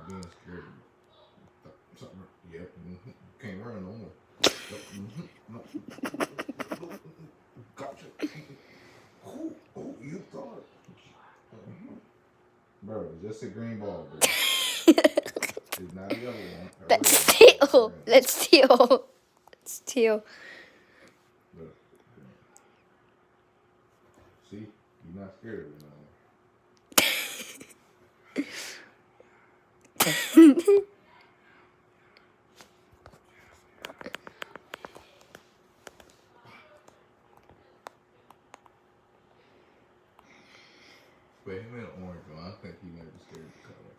being scared. Something. Yep. Can't run no more. Yep. No. Gotcha. Who you thought? Bro, just a green ball, bro. It's not a yellow one. That's teal. That's teal. It's teal. Look. See? You're not scared of it no more. But him in an orange one, I think he might be scared of the color.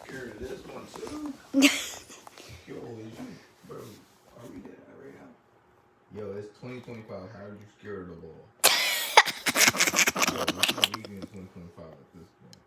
Scared of this one too? Yo, is you, bro? Are we there right now? Yo, it's 2025. How are you scared of the ball? Yo, it's not easy in 2025 at this point.